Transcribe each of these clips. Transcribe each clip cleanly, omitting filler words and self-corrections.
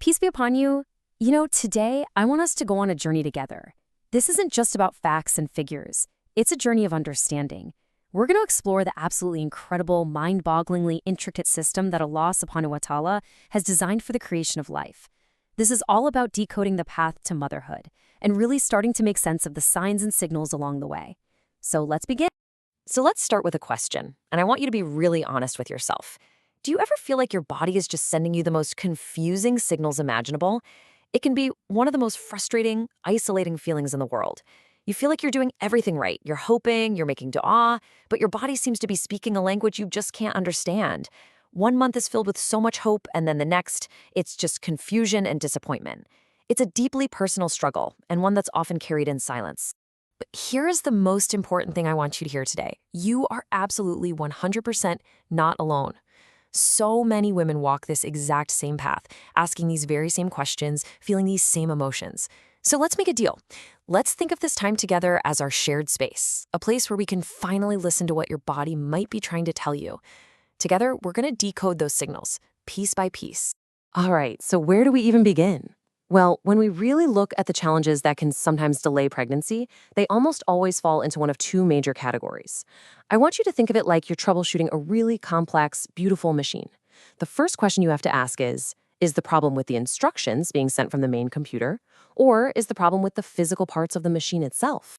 Peace be upon you. Today I want us to go on a journey together. This isn't just about facts and figures. It's a journey of understanding. We're going to explore the absolutely incredible, mind-bogglingly intricate system that Allah subhanahu wa ta'ala has designed for the creation of life. This is all about decoding the path to motherhood and really starting to make sense of the signs and signals along the way. So let's begin. So let's start with a question, and I want you to be really honest with yourself. Do you ever feel like your body is just sending you the most confusing signals imaginable? It can be one of the most frustrating, isolating feelings in the world. You feel like you're doing everything right. You're hoping, you're making dua, but your body seems to be speaking a language you just can't understand. One month is filled with so much hope, and then the next, it's just confusion and disappointment. It's a deeply personal struggle, and one that's often carried in silence. But here's the most important thing I want you to hear today. You are absolutely 100% not alone. So many women walk this exact same path, asking these very same questions, feeling these same emotions. So let's make a deal. Let's think of this time together as our shared space, a place where we can finally listen to what your body might be trying to tell you. Together, we're going to decode those signals, piece by piece. All right, so where do we even begin? Well, when we really look at the challenges that can sometimes delay pregnancy, they almost always fall into one of two major categories. I want you to think of it like you're troubleshooting a really complex, beautiful machine. The first question you have to ask is the problem with the instructions being sent from the main computer, or is the problem with the physical parts of the machine itself?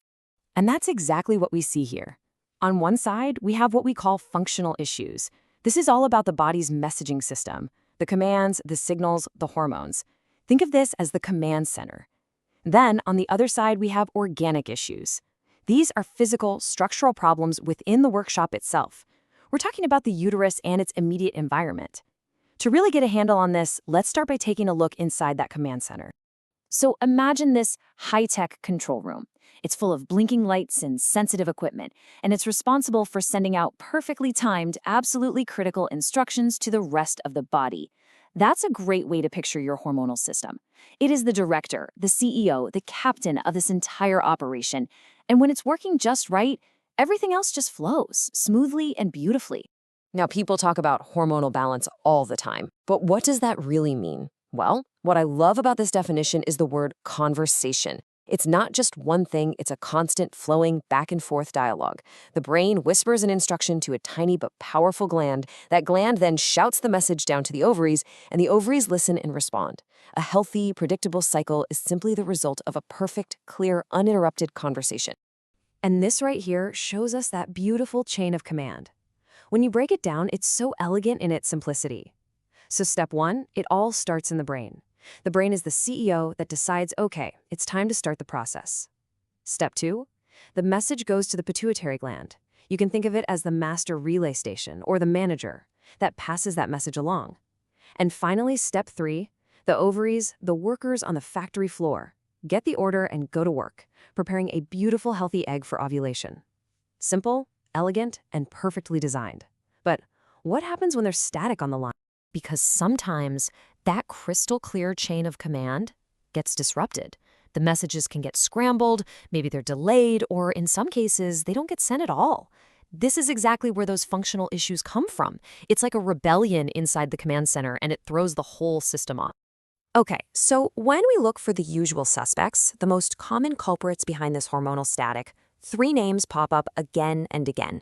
And that's exactly what we see here. On one side, we have what we call functional issues. This is all about the body's messaging system, the commands, the signals, the hormones. Think of this as the command center. Then, on the other side, we have organic issues. These are physical, structural problems within the workshop itself. We're talking about the uterus and its immediate environment. To really get a handle on this, let's start by taking a look inside that command center. So imagine this high-tech control room. It's full of blinking lights and sensitive equipment, and it's responsible for sending out perfectly timed, absolutely critical instructions to the rest of the body. That's a great way to picture your hormonal system. It is the director, the CEO, the captain of this entire operation. And when it's working just right, everything else just flows smoothly and beautifully. Now, people talk about hormonal balance all the time, but what does that really mean? Well, what I love about this definition is the word conversation. It's not just one thing, it's a constant flowing back and forth dialogue. The brain whispers an instruction to a tiny but powerful gland. That gland then shouts the message down to the ovaries, and the ovaries listen and respond. A healthy, predictable cycle is simply the result of a perfect, clear, uninterrupted conversation. And this right here shows us that beautiful chain of command. When you break it down, it's so elegant in its simplicity. So step one, it all starts in the brain. The brain is the CEO that decides, okay, it's time to start the process. Step two, the message goes to the pituitary gland. You can think of it as the master relay station or the manager that passes that message along. And finally, step three, the ovaries, the workers on the factory floor, get the order and go to work, preparing a beautiful, healthy egg for ovulation. Simple, elegant, and perfectly designed. But what happens when there's static on the line? Because sometimes that crystal clear chain of command gets disrupted. The messages can get scrambled, maybe they're delayed, or in some cases, they don't get sent at all. This is exactly where those functional issues come from. It's like a rebellion inside the command center, and it throws the whole system off. Okay, so when we look for the usual suspects, the most common culprits behind this hormonal static, three names pop up again and again.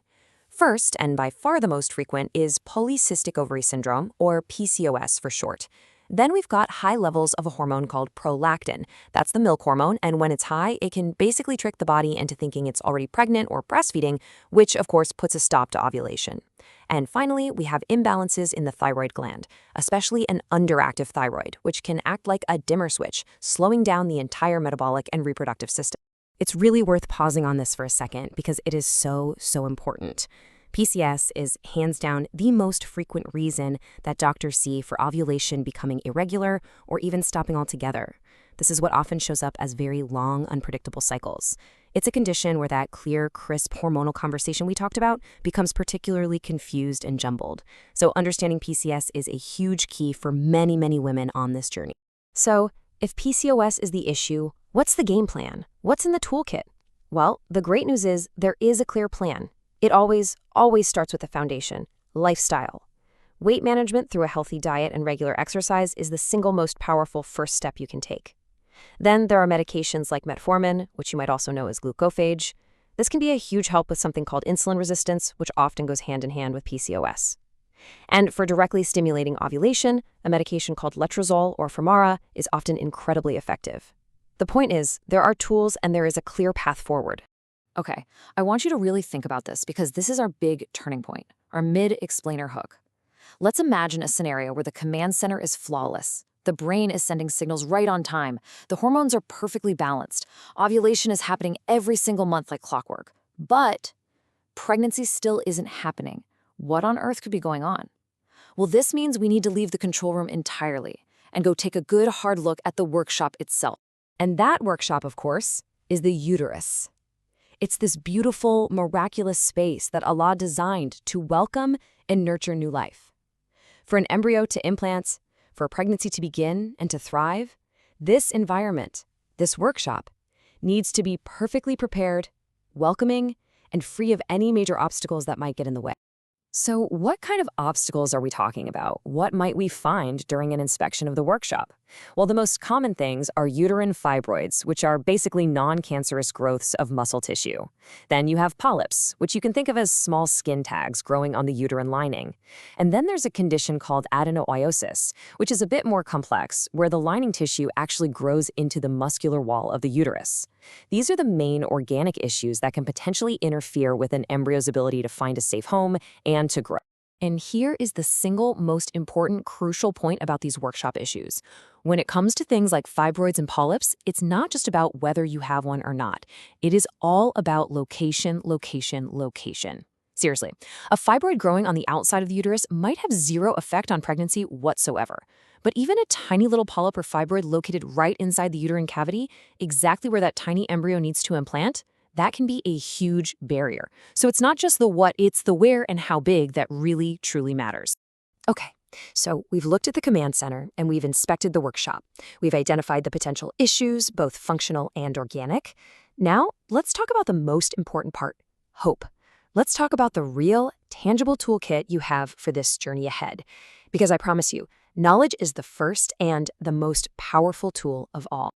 First, and by far the most frequent, is polycystic ovary syndrome, or PCOS for short. Then we've got high levels of a hormone called prolactin. That's the milk hormone, and when it's high, it can basically trick the body into thinking it's already pregnant or breastfeeding, which of course puts a stop to ovulation. And finally, we have imbalances in the thyroid gland, especially an underactive thyroid, which can act like a dimmer switch, slowing down the entire metabolic and reproductive system. It's really worth pausing on this for a second because it is so important. PCOS is hands down the most frequent reason that doctors see for ovulation becoming irregular or even stopping altogether. This is what often shows up as very long, unpredictable cycles. It's a condition where that clear, crisp hormonal conversation we talked about becomes particularly confused and jumbled. So understanding PCOS is a huge key for many women on this journey. So if PCOS is the issue, what's the game plan? What's in the toolkit? Well, the great news is there is a clear plan. It always starts with the foundation, lifestyle. Weight management through a healthy diet and regular exercise is the single most powerful first step you can take. Then there are medications like metformin, which you might also know as glucophage. This can be a huge help with something called insulin resistance, which often goes hand in hand with PCOS. And for directly stimulating ovulation, a medication called letrozole or Femara is often incredibly effective. The point is, there are tools and there is a clear path forward. Okay, I want you to really think about this because this is our big turning point, our mid-explainer hook. Let's imagine a scenario where the command center is flawless. The brain is sending signals right on time. The hormones are perfectly balanced. Ovulation is happening every single month like clockwork. But pregnancy still isn't happening. What on earth could be going on? Well, this means we need to leave the control room entirely and go take a good hard look at the workshop itself. And that workshop, of course, is the uterus. It's this beautiful, miraculous space that Allah designed to welcome and nurture new life. For an embryo to implant, for a pregnancy to begin and to thrive, this environment, this workshop, needs to be perfectly prepared, welcoming, and free of any major obstacles that might get in the way. So what kind of obstacles are we talking about? What might we find during an inspection of the workshop? Well, the most common things are uterine fibroids, which are basically non-cancerous growths of muscle tissue. Then you have polyps, which you can think of as small skin tags growing on the uterine lining. And then there's a condition called adenomyosis, which is a bit more complex, where the lining tissue actually grows into the muscular wall of the uterus. These are the main organic issues that can potentially interfere with an embryo's ability to find a safe home and to grow. And here is the single most important, crucial point about these workshop issues. When it comes to things like fibroids and polyps, it's not just about whether you have one or not. It is all about location, location, location. Seriously, a fibroid growing on the outside of the uterus might have zero effect on pregnancy whatsoever. But even a tiny little polyp or fibroid located right inside the uterine cavity, exactly where that tiny embryo needs to implant, that can be a huge barrier. So it's not just the what, it's the where and how big that really, truly matters. Okay, so we've looked at the command center and we've inspected the workshop. We've identified the potential issues, both functional and organic. Now, let's talk about the most important part, hope. Let's talk about the real, tangible toolkit you have for this journey ahead. Because I promise you, knowledge is the first and the most powerful tool of all.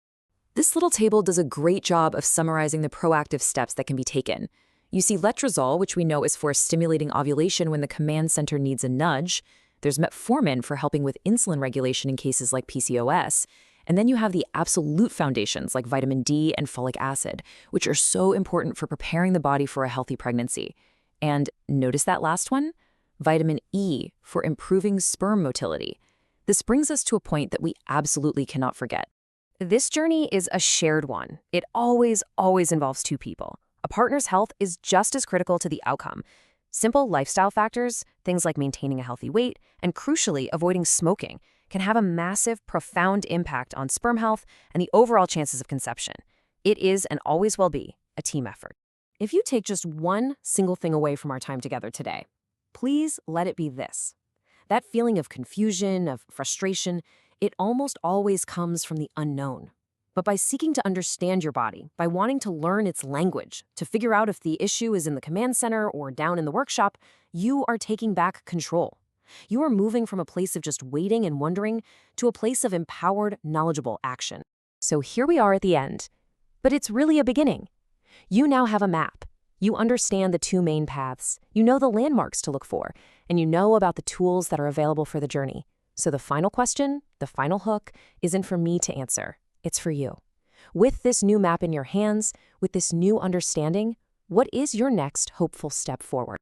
This little table does a great job of summarizing the proactive steps that can be taken. You see letrozole, which we know is for stimulating ovulation when the command center needs a nudge. There's metformin for helping with insulin regulation in cases like PCOS. And then you have the absolute foundations like vitamin D and folic acid, which are so important for preparing the body for a healthy pregnancy. And notice that last one? Vitamin E for improving sperm motility. This brings us to a point that we absolutely cannot forget. This journey is a shared one. It always involves two people. A partner's health is just as critical to the outcome. Simple lifestyle factors, things like maintaining a healthy weight, and crucially, avoiding smoking, can have a massive, profound impact on sperm health and the overall chances of conception. It is, and always will be, a team effort. If you take just one single thing away from our time together today, please let it be this. That feeling of confusion, of frustration, it almost always comes from the unknown. But by seeking to understand your body, by wanting to learn its language, to figure out if the issue is in the command center or down in the workshop, you are taking back control. You are moving from a place of just waiting and wondering to a place of empowered, knowledgeable action. So here we are at the end. But it's really a beginning. You now have a map. You understand the two main paths. You know the landmarks to look for, and you know about the tools that are available for the journey. So the final question, the final hook, isn't for me to answer. It's for you. With this new map in your hands, with this new understanding, what is your next hopeful step forward?